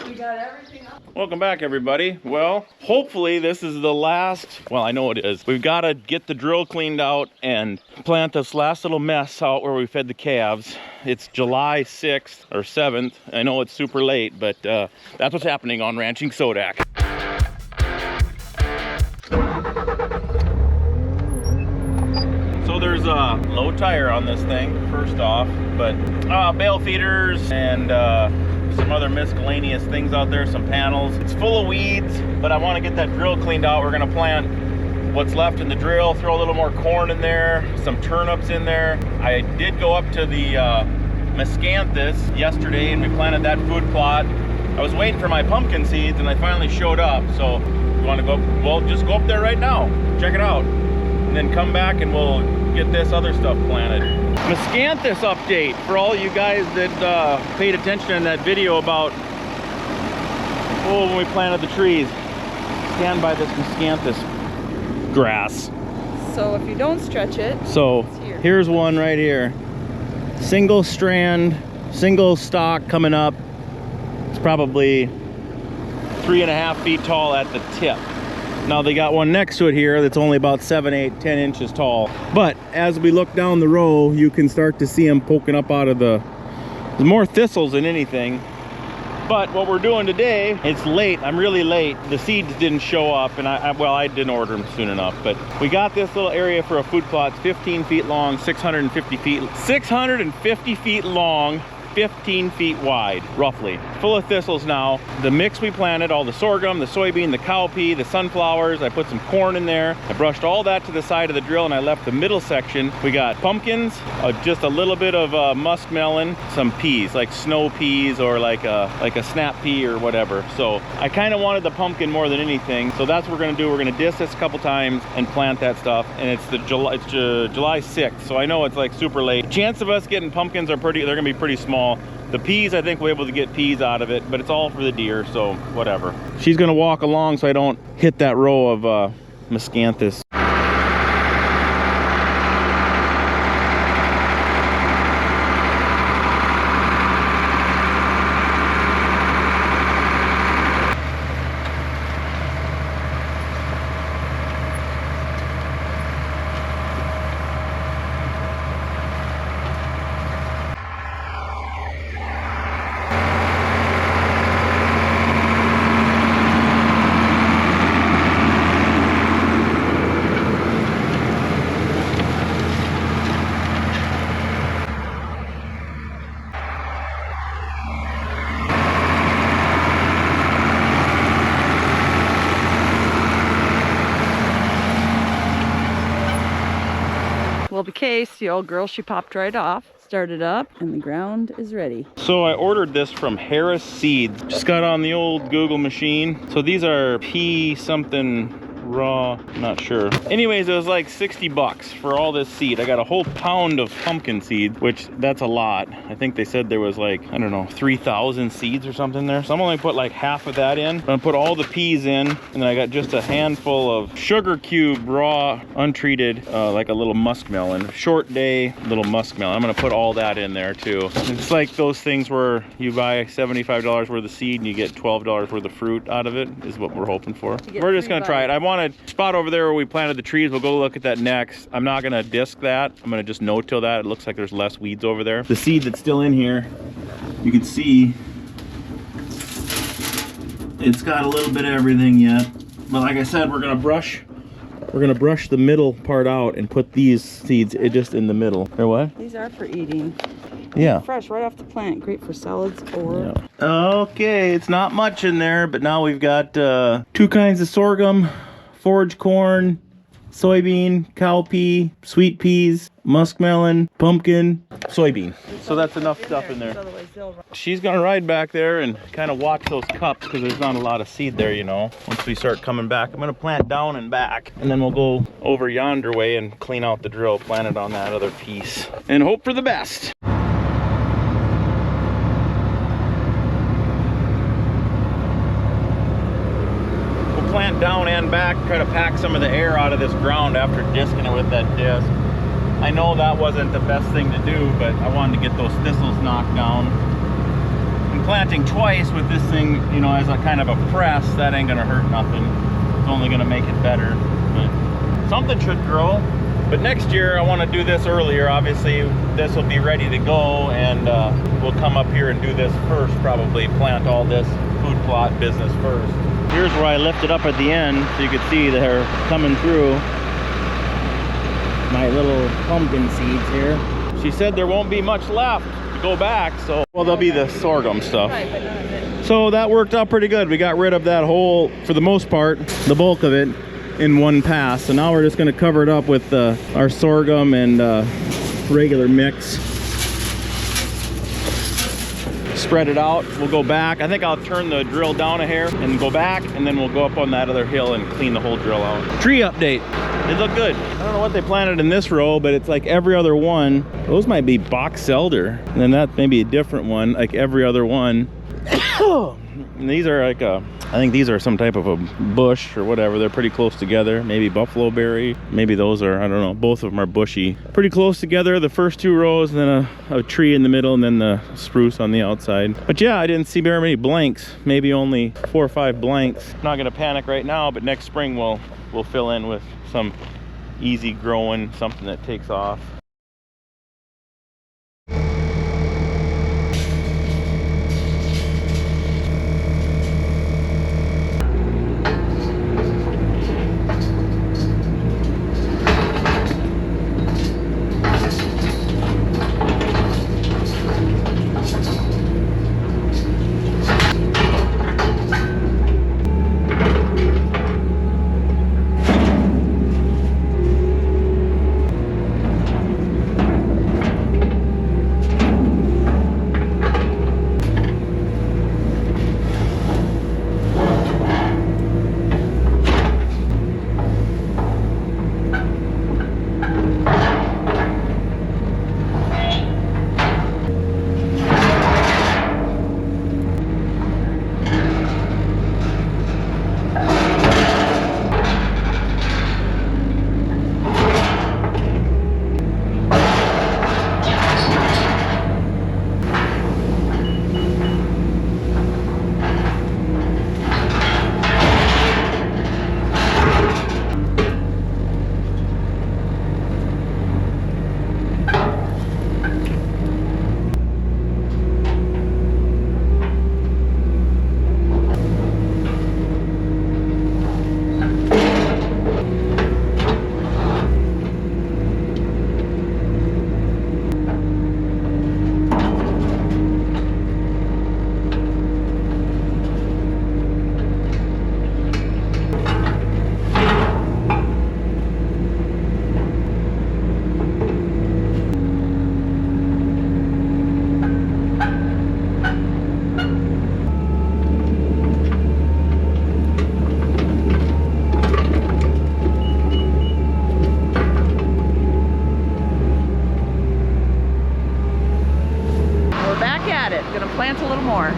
We got everything up. Welcome back, everybody. Well, hopefully this is the last, well, I know it is. We've got to get the drill cleaned out and plant this last little mess out where we fed the calves. It's July 6th or 7th. I know it's super late, but that's what's happening on Ranching Sodak. So there's a low tire on this thing, first off, but bale feeders and some other miscellaneous things out there, some panels. It's full of weeds, but I want to get that drill cleaned out. We're going to plant what's left in the drill, throw a little more corn in there, some turnips in there. I did go up to the miscanthus yesterday and we planted that food plot. I was waiting for my pumpkin seeds and they finally showed up. So you want to go, well, just go up there right now, check it out, and then come back and we'll get this other stuff planted. Miscanthus update for all you guys that paid attention in that video about when we planted the trees. Stand by this miscanthus grass. So if you don't stretch it, so here's one right here. Single strand, single stalk coming up. It's probably 3.5 feet tall at the tip. Now they got one next to it here that's only about 7, 8, 10 inches tall. But as we look down the row, you can start to see them poking up out of there's more thistles than anything. But what we're doing today, it's late, I'm really late. The seeds didn't show up and I didn't order them soon enough. But we got this little area for a food plot. It's 15 feet long, 650 feet long, 15 feet wide, roughly. Full of thistles now. The mix we planted, all the sorghum, the soybean, the cowpea, the sunflowers, I put some corn in there. I brushed all that to the side of the drill and I left the middle section. We got pumpkins, just a little bit of muskmelon, some peas, like snow peas or like a snap pea or whatever. So I kind of wanted the pumpkin more than anything. So that's what we're gonna do. We're gonna disc this a couple times and plant that stuff. And it's July 6th. So I know it's like super late. Chance of us getting pumpkins they're gonna be pretty small. The peas, I think we're able to get peas out of it, but it's all for the deer, so whatever. She's gonna walk along so I don't hit that row of miscanthus. well, the case, the old girl, she popped right off, started up, and the ground is ready. So I ordered this from Harris Seeds. Just got on the old Google machine. So these are pea something raw, not sure. Anyways, it was like 60 bucks for all this seed. I got a whole pound of pumpkin seed, which that's a lot. I think they said there was like, I don't know, 3,000 seeds or something there. So I'm only put like half of that in. I'm gonna put all the peas in, and then I got just a handful of sugar cube raw, untreated, like a little muskmelon. Short day, little muskmelon. I'm gonna put all that in there too. It's like those things where you buy $75 worth of seed and you get $12 worth of fruit out of it, is what we're hoping for. We're just gonna try it. I want a spot over there where we planted the trees. We'll go look at that next. I'm not gonna disc that. I'm gonna just no-till that. It looks like there's less weeds over there. The seed that's still in here, you can see it's got a little bit of everything yet. But like I said, we're gonna brush the middle part out and put these seeds just in the middle. Or what? These are for eating. Yeah. Fresh right off the plant. Great for salads or... Yeah. Okay, it's not much in there, but now we've got 2 kinds of sorghum, forage corn, soybean, cowpea, sweet peas, muskmelon, pumpkin, soybean. So that's enough stuff in there. She's gonna ride back there and kind of watch those cups because there's not a lot of seed there, you know. Once we start coming back, I'm gonna plant down and back, and then we'll go over yonder way and clean out the drill, plant it on that other piece, and hope for the best. Plant down and back, try to pack some of the air out of this ground after disking it with that disc. I know that wasn't the best thing to do, but I wanted to get those thistles knocked down and planting twice with this thing, you know, as a kind of a press, that ain't gonna hurt nothing. It's only gonna make it better. But something should grow. But next year I want to do this earlier. Obviously this will be ready to go, and we'll come up here and do this first, probably plant all this food plot business first. Here's where I lift it up at the end so you can see they're coming through my little pumpkin seeds here. She said there won't be much left to go back, so well, there'll be the sorghum stuff. Right, but none of it. So that worked out pretty good. We got rid of that whole, for the most part, the bulk of it in one pass. So now we're just going to cover it up with our sorghum and regular mix. Spread it out. We'll go back. I think I'll turn the drill down a hair and go back, and then we'll go up on that other hill and clean the whole drill out. Tree update. They look good. I don't know what they planted in this row, but it's like every other one. Those might be box elder, and then that may be a different one, like every other one. And these are like I think these are some type of a bush or whatever. They're pretty close together. Maybe buffalo berry. Maybe those are, I don't know. Both of them are bushy. Pretty close together, the first two rows, and then a tree in the middle, and then the spruce on the outside. But yeah, I didn't see very many blanks. Maybe only 4 or 5 blanks. Not gonna panic right now, but next spring we'll fill in with some easy growing, something that takes off. Plant a little more.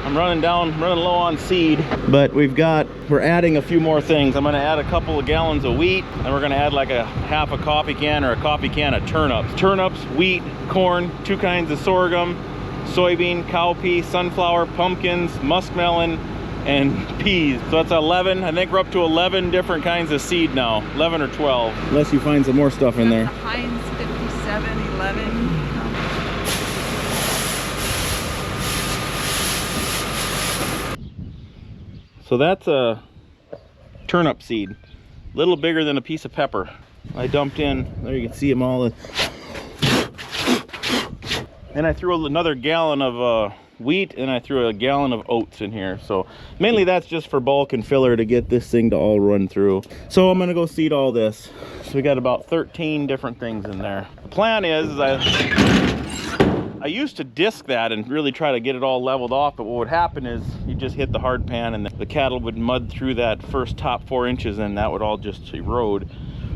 I'm running low on seed, but we're adding a few more things. I'm gonna add a couple of gallons of wheat, and we're gonna add like a half a coffee can or a coffee can of turnips. Turnips, wheat, corn, 2 kinds of sorghum, soybean, cowpea, sunflower, pumpkins, muskmelon, and peas. So that's 11. I think we're up to 11 different kinds of seed now. 11 or 12. Unless you find some more stuff in there. The Heinz 57, 11. So that's a turnip seed, a little bigger than a piece of pepper. I dumped in, there you can see them all. And I threw another gallon of wheat, and I threw a gallon of oats in here. So mainly that's just for bulk and filler to get this thing to all run through. So I'm gonna go seed all this. So we got about 13 different things in there. The plan is I used to disc that and really try to get it all leveled off, but what would happen is you just hit the hard pan and the cattle would mud through that first top 4 inches, and that would all just erode.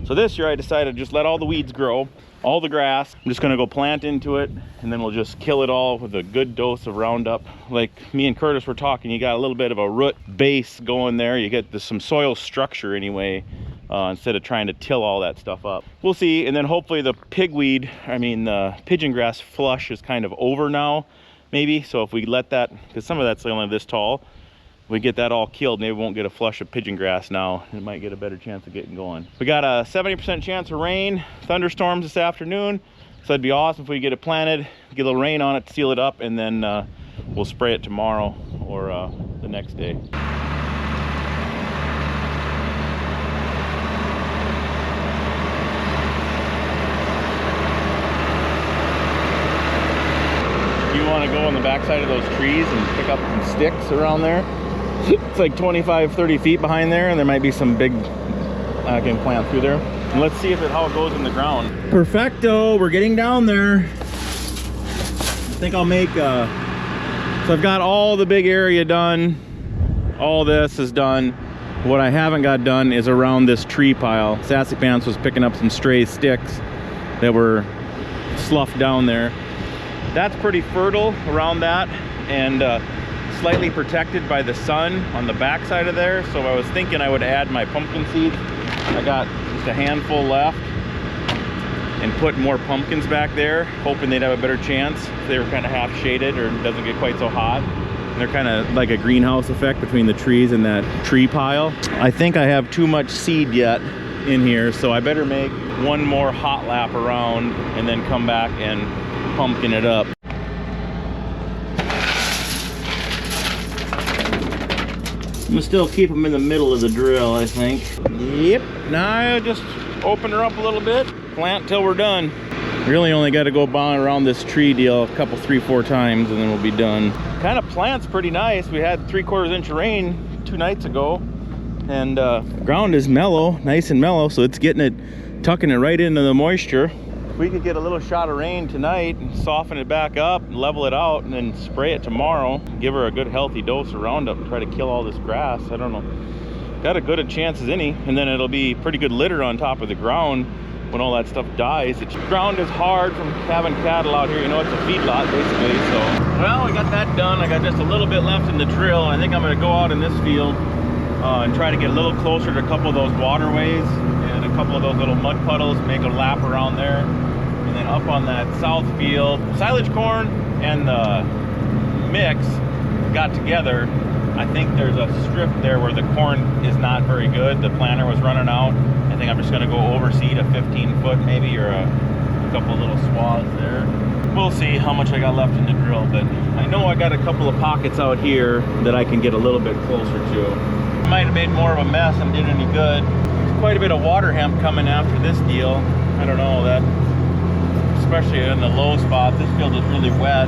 So this year I decided to just let all the weeds grow, all the grass. I'm just gonna go plant into it, and then we'll just kill it all with a good dose of Roundup. Like me and Curtis were talking, you got a little bit of a root base going there. You get some soil structure anyway, instead of trying to till all that stuff up. We'll see. And then hopefully the the pigeon grass flush is kind of over now, maybe. So if we let that, because some of that's only this tall, we get that all killed, maybe we won't get a flush of pigeon grass now. It might get a better chance of getting going. We got a 70% chance of rain, thunderstorms this afternoon. So it'd be awesome if we get it planted, get a little rain on it, seal it up, and then we'll spray it tomorrow or the next day. You want to go on the backside of those trees and pick up some sticks around there? It's like 25-30 feet behind there, and there might be some big I can plant through there. And let's see how it goes in the ground. Perfecto, we're getting down there. I think I'll make so I've got all the big area done. All this is done. What I haven't got done is around this tree pile. Sassy Pants was picking up some stray sticks that were sloughed down there. That's pretty fertile around that, and slightly protected by the sun on the back side of there. So I was thinking I would add my pumpkin seeds. I got just a handful left, and put more pumpkins back there, hoping they'd have a better chance if they were kind of half shaded or it doesn't get quite so hot. And they're kind of like a greenhouse effect between the trees and that tree pile. I think I have too much seed yet in here, so I better make one more hot lap around and then come back and pumpkin it up. I'm gonna still keep them in the middle of the drill, I think. Yep, now I just open her up a little bit, plant till we're done. Really only got to go around this tree deal a couple, 3-4 times, and then we'll be done. Kind of plants pretty nice. We had 3/4 inch of rain 2 nights ago, and ground is mellow, nice and mellow, so it's getting it, tucking it right into the moisture. If we could get a little shot of rain tonight and soften it back up and level it out and then spray it tomorrow, give her a good healthy dose of Roundup and try to kill all this grass, I don't know. Got a good a chance as any, and then it'll be pretty good litter on top of the ground when all that stuff dies. The ground is hard from having cattle out here, you know, it's a feedlot basically. So, well, we got that done. I got just a little bit left in the drill. I think I'm gonna go out in this field and try to get a little closer to a couple of those waterways and a couple of those little mud puddles, make a lap around there. And then up on that south field, silage corn and the mix got together. I think there's a strip there where the corn is not very good. The planter was running out. I think I'm just gonna go overseed a 15-foot maybe, or a couple of little swaths there. We'll see how much I got left in the drill, but I know I got a couple of pockets out here that I can get a little bit closer to. I might have made more of a mess and did any good. There's quite a bit of water hemp coming after this deal. I don't know, that, especially in the low spots, this field is really wet.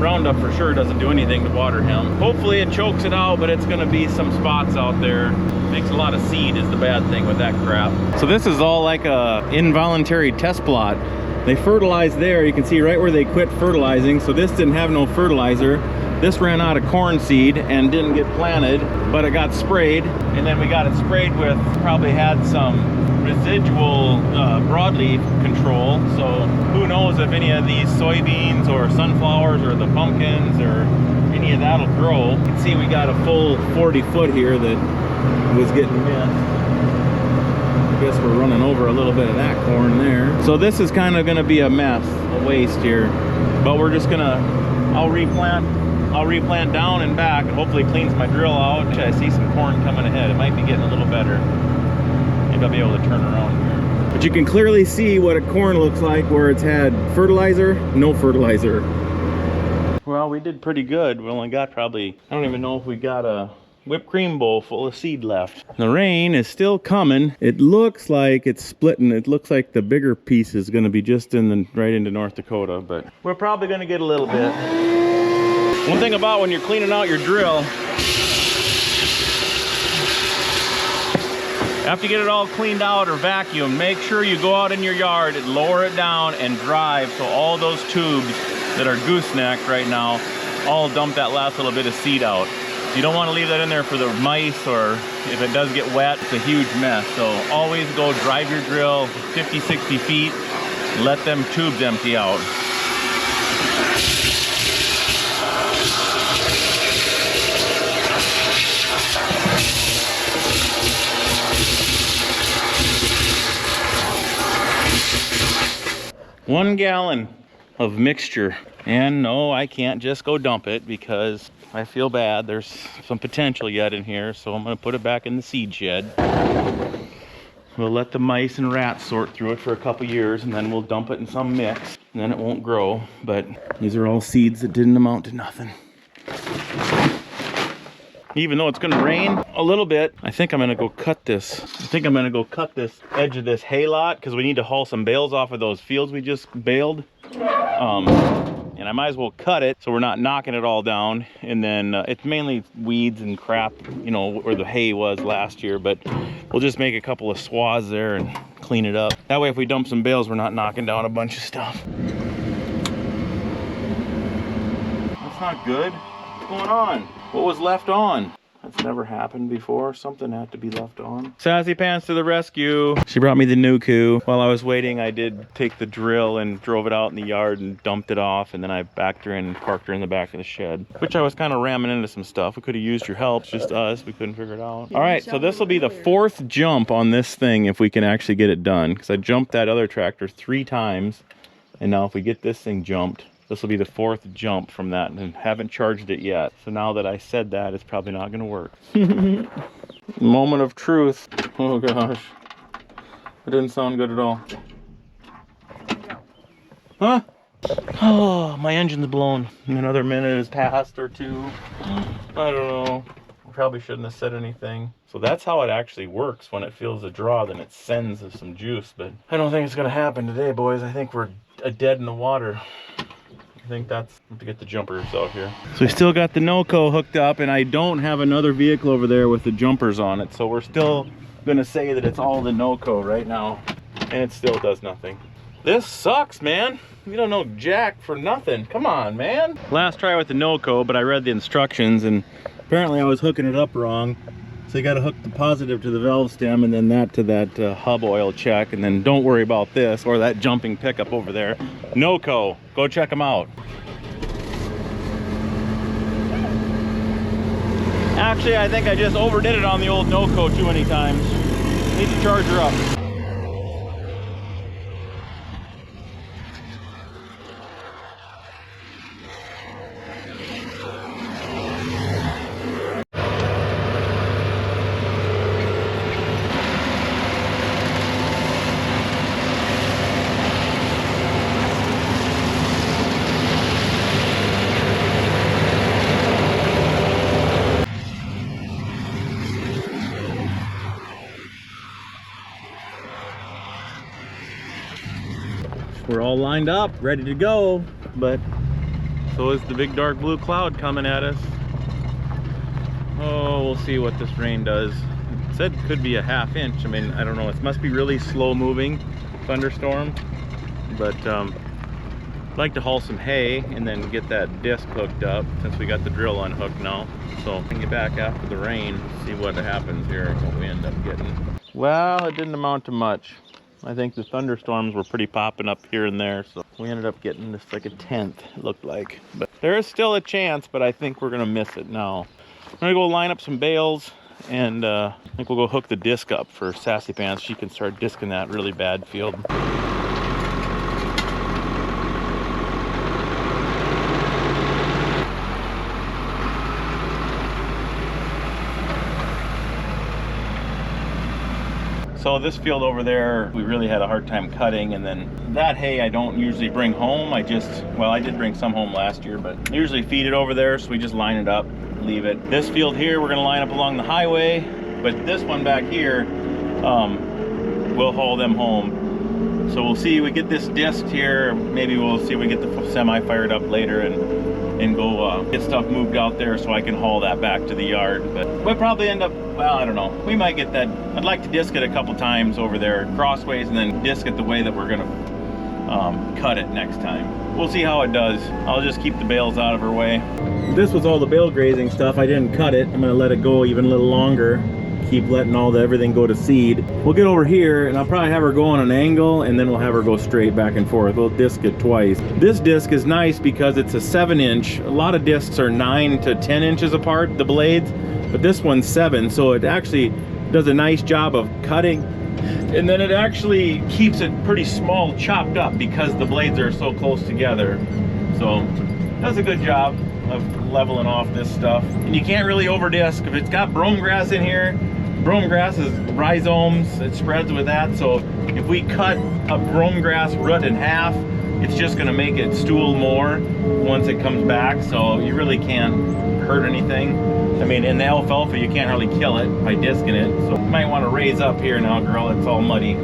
Roundup for sure doesn't do anything to water hemp. Hopefully it chokes it out, but it's gonna be some spots out there. Makes a lot of seed is the bad thing with that crap. So this is all like a involuntary test plot. They fertilized there, you can see right where they quit fertilizing. So this didn't have no fertilizer. This ran out of corn seed and didn't get planted, but it got sprayed. And then we got it sprayed with, probably had some residual broadleaf control. So who knows if any of these soybeans or sunflowers or the pumpkins or any of that'll grow. You can see we got a full 40 foot here that was getting missed. I guess we're running over a little bit of that corn there. So this is kind of gonna be a mess, a waste here. But we're just gonna, I'll replant down and back, and hopefully it cleans my drill out. I see some corn coming ahead. It might be getting a little better. Maybe I'll be able to turn around here. But you can clearly see what a corn looks like where it's had fertilizer, no fertilizer. Well, we did pretty good. We only got probably, I don't even know if we got a whipped cream bowl full of seed left. The rain is still coming. It looks like it's splitting. It looks like the bigger piece is gonna be just in the, right into North Dakota, but we're probably gonna get a little bit. One thing about when you're cleaning out your drill, after you get it all cleaned out or vacuumed, make sure you go out in your yard and lower it down and drive so all those tubes that are goosenecked right now all dump that last little bit of seed out. You don't want to leave that in there for the mice, or if it does get wet, it's a huge mess. So always go drive your drill 50, 60 feet, let them tubes empty out. One gallon of mixture. And no, I can't just go dump it because I feel bad. There's some potential yet in here, so I'm gonna put it back in the seed shed. We'll let the mice and rats sort through it for a couple years, and then we'll dump it in some mix, and then it won't grow. But these are all seeds that didn't amount to nothing. Even though it's gonna rain a little bit, I think I'm gonna go cut this. I think I'm gonna go cut this edge of this hay lot, because we need to haul some bales off of those fields we just baled. And I might as well cut it so we're not knocking it all down. And then it's mainly weeds and crap, you know, where the hay was last year, but we'll just make a couple of swaths there and clean it up. That way if we dump some bales, we're not knocking down a bunch of stuff. That's not good. What's going on? What was left on? That's never happened before. Something had to be left on. Sassy Pants to the rescue. She brought me the Nuku. While I was waiting, I did take the drill and drove it out in the yard and dumped it off. And then I backed her in and parked her in the back of the shed, which I was kind of ramming into some stuff. We could have used your help. It's just us. We couldn't figure it out. All right, so this will be the 4th jump on this thing if we can actually get it done. Because I jumped that other tractor 3 times. And now if we get this thing jumped, this will be the 4th jump from that, and haven't charged it yet. So now that I said that, it's probably not gonna work. Moment of truth. Oh gosh. It didn't sound good at all. Huh? Oh, my engine's blown. Another minute has passed or 2. I don't know. Probably shouldn't have said anything. So that's how it actually works. When it feels a draw, then it sends us some juice. But I don't think it's gonna happen today, boys. I think we're dead in the water. I think that's to get the jumpers out here. So we still got the NOCO hooked up, and I don't have another vehicle over there with the jumpers on it. So we're still gonna say that it's all the NOCO right now, and it still does nothing. This sucks, man. We don't know jack for nothing. Come on, man. Last try with the NOCO, but I read the instructions, and apparently I was hooking it up wrong. So you got to hook the positive to the valve stem, and then that to that hub oil check, and then don't worry about this or that jumping pickup over there. NOCO, go check them out. Actually, I think I just overdid it on the old NOCO too many times. Need to charge her up. We're all lined up, ready to go, but so is the big dark blue cloud coming at us. Oh, we'll see what this rain does. It said it could be a ½ inch. I mean, I don't know. It must be really slow moving thunderstorm, but I'd like to haul some hay and then get that disc hooked up since we got the drill unhooked now. So I can get back after the rain, see what happens here, what we end up getting. Well, it didn't amount to much. I think the thunderstorms were pretty popping up here and there, so we ended up getting this like a 1/10, it looked like. But there is still a chance, but I think we're gonna miss it now. I'm gonna go line up some bales, and I think we'll go hook the disc up for Sassy Pants. She can start discing that really bad field. So this field over there, we really had a hard time cutting, and then that hay I don't usually bring home. I did bring some home last year, but I usually feed it over there, so we just line it up, leave it. This field here, we're gonna line up along the highway, but this one back here, we'll haul them home. So we'll see, we get this disc here, maybe we'll see if we get the semi fired up later and go get stuff moved out there so I can haul that back to the yard. But we'll probably end up, well, I don't know. We might get that. I'd like to disc it a couple times over there crossways and then disc it the way that we're gonna cut it next time. we'll see how it does. I'll just keep the bales out of her way. This was all the bale grazing stuff. I didn't cut it. I'm gonna let it go even a little longer. Keep letting everything go to seed. We'll get over here and I'll probably have her go on an angle and then we'll have her go straight back and forth. We'll disc it twice. This disc is nice because it's a 7-inch. A lot of discs are 9 to 10 inches apart, the blades, but this one's 7, so it actually does a nice job of cutting. And then it actually keeps it pretty small, chopped up, because the blades are so close together. So does a good job of leveling off this stuff. And you can't really over disc. If it's got brome grass in here, brome grass is rhizomes, it spreads with that. So if we cut a brome grass root in half, it's just gonna make it stool more once it comes back. So you really can't hurt anything. I mean, in the alfalfa, you can't hardly kill it by discing it. So you might want to raise up here now, girl. It's all muddy.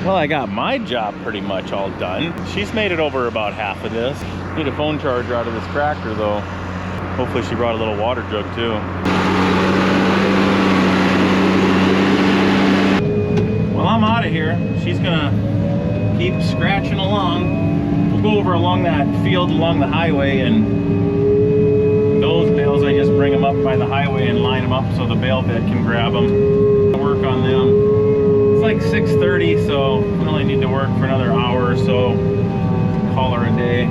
Well, I got my job pretty much all done. She's made it over about half of this. Need a phone charger out of this tractor though. Hopefully she brought a little water jug too. Well, I'm out of here. She's gonna keep scratching along. We'll go over along that field along the highway, and those bales, I just bring them up by the highway and line them up so the bale bed can grab them. Work on them. Like 6:30, so we only need to work for another hour or so. Call her a day.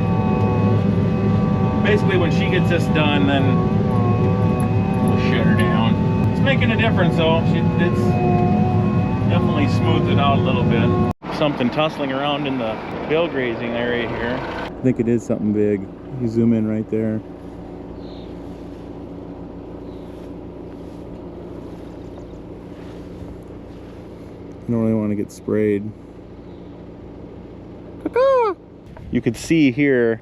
Basically, when she gets this done, then we'll shut her down. It's making a difference though. It's definitely smoothed it out a little bit. Something tussling around in the bale grazing area here. I think it is something big. You zoom in right there. I don't really want to get sprayed. You could see here,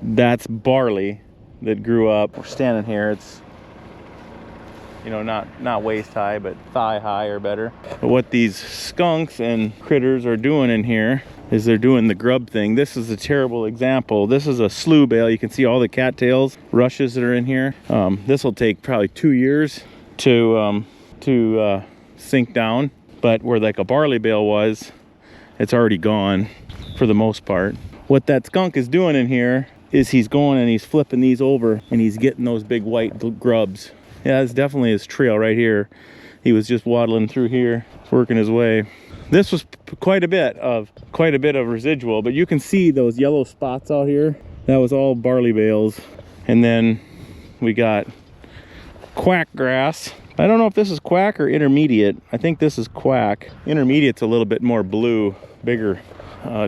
that's barley that grew up. We're standing here, it's, you know, not waist high, but thigh high or better. But what these skunks and critters are doing in here is they're doing the grub thing. This is a terrible example. This is a slough bale. You can see all the cattails, rushes that are in here. This will take probably 2 years to sink down. But where like a barley bale was, it's already gone for the most part. What that skunk is doing in here is he's going and he's flipping these over and he's getting those big white grubs. Yeah, that's definitely his trail right here. He was just waddling through here, working his way. This was quite a bit of residual, but you can see those yellow spots out here. That was all barley bales. And then we got quack grass. I don't know if this is quack or intermediate. I think this is quack. Intermediate's a little bit more blue, bigger,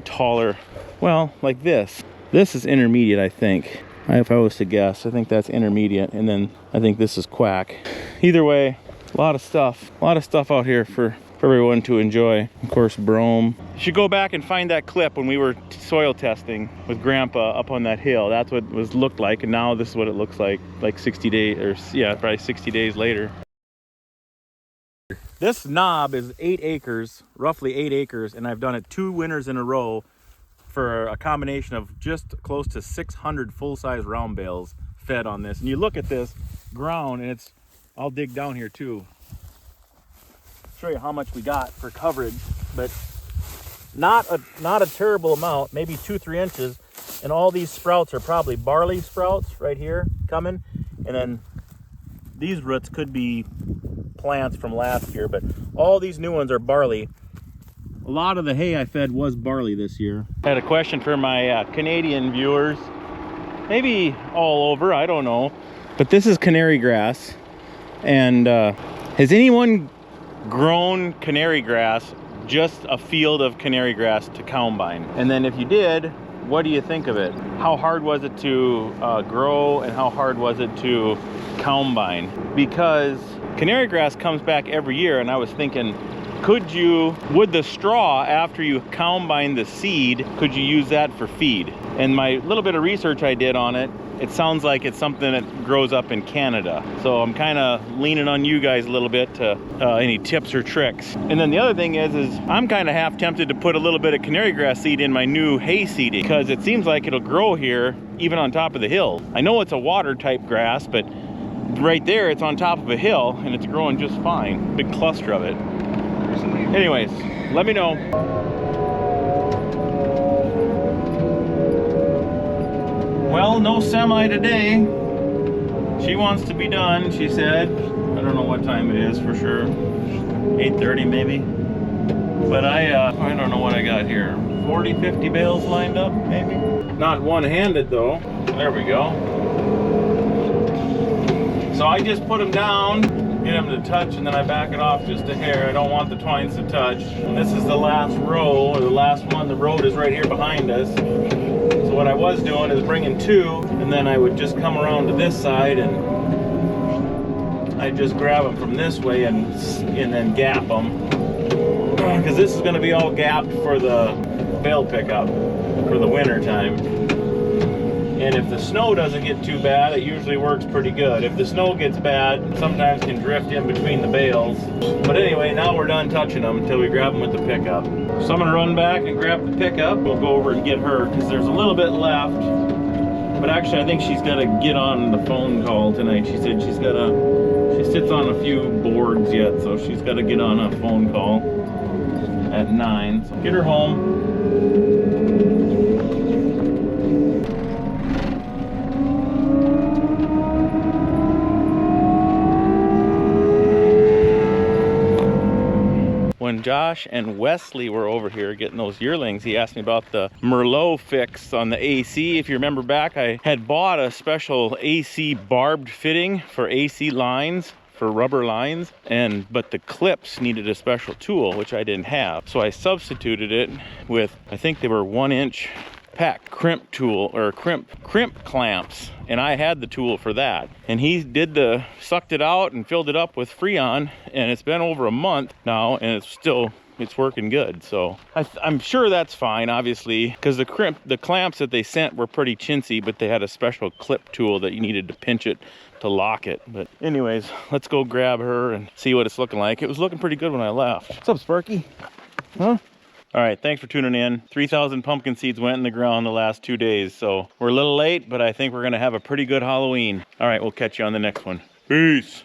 taller. Well, like this. This is intermediate, I think. If I was to guess, I think that's intermediate. And then I think this is quack. Either way, a lot of stuff out here for everyone to enjoy. Of course, brome. You should go back and find that clip when we were soil testing with Grandpa up on that hill. That's what it looked like. And now this is what it looks like 60 days, or yeah, probably 60 days later. This knob is 8 acres, roughly 8 acres, and I've done it 2 winters in a row for a combination of just close to 600 full-size round bales fed on this. And you look at this ground, and it's, I'll dig down here too. Show you how much we got for coverage, but not a terrible amount, maybe 2-3 inches. And all these sprouts are probably barley sprouts right here coming, and then these roots could be plants from last year, but all these new ones are barley. A lot of the hay I fed was barley this year. I had a question for my Canadian viewers, maybe all over, I don't know, but this is canary grass. And has anyone grown canary grass, just a field of canary grass to combine? And then if you did, what do you think of it? How hard was it to grow, and how hard was it to combine? Because canary grass comes back every year, and I was thinking, would the straw, after you combine the seed, could you use that for feed? And my little bit of research I did on it, it sounds like it's something that grows up in Canada. So I'm kind of leaning on you guys a little bit to any tips or tricks. And then the other thing is I'm kind of half tempted to put a little bit of canary grass seed in my new hay seeding, because it seems like it'll grow here even on top of the hill. I know it's a water type grass, but right there it's on top of a hill and it's growing just fine. Big cluster of it. Anyways, let me know. Well, no semi today. She wants to be done, she said. I don't know what time it is for sure. 8:30 maybe. But I don't know what I got here. 40, 50 bales lined up, maybe? Not one-handed though. There we go. So I just put them down, get them to touch, and then I back it off just a hair. I don't want the twines to touch. And this is the last row, or the last one. The road is right here behind us. So what I was doing is bringing two, and then I would just come around to this side, and I'd just grab them from this way and then gap them. Because this is going to be all gapped for the bale pickup for the winter time. And if the snow doesn't get too bad, it usually works pretty good. If the snow gets bad, sometimes can drift in between the bales. But anyway, now we're done touching them until we grab them with the pickup. So I'm gonna run back and grab the pickup. We'll go over and get her, because there's a little bit left. But actually, I think she's gotta get on the phone call tonight. She said she sits on a few boards yet, so she's gotta get on a phone call at 9. So get her home. When Josh and Wesley were over here getting those yearlings, he asked me about the Merlot fix on the AC. If you remember back, I had bought a special AC barbed fitting for AC lines, for rubber lines, but the clips needed a special tool, which I didn't have. So I substituted it with, I think they were 1-inch pack crimp tool, or crimp clamps, and I had the tool for that. And he sucked it out and filled it up with Freon, and it's been over a month now, and it's working good. So I'm sure that's fine, obviously, because the clamps that they sent were pretty chintzy, but they had a special clip tool that you needed to pinch it to lock it. But anyways, let's go grab her and see what it's looking like. It was looking pretty good when I left. What's up, Sparky? Huh? All right, thanks for tuning in. 3,000 pumpkin seeds went in the ground the last 2 days, so we're a little late, but I think we're gonna have a pretty good Halloween. All right, we'll catch you on the next one. Peace.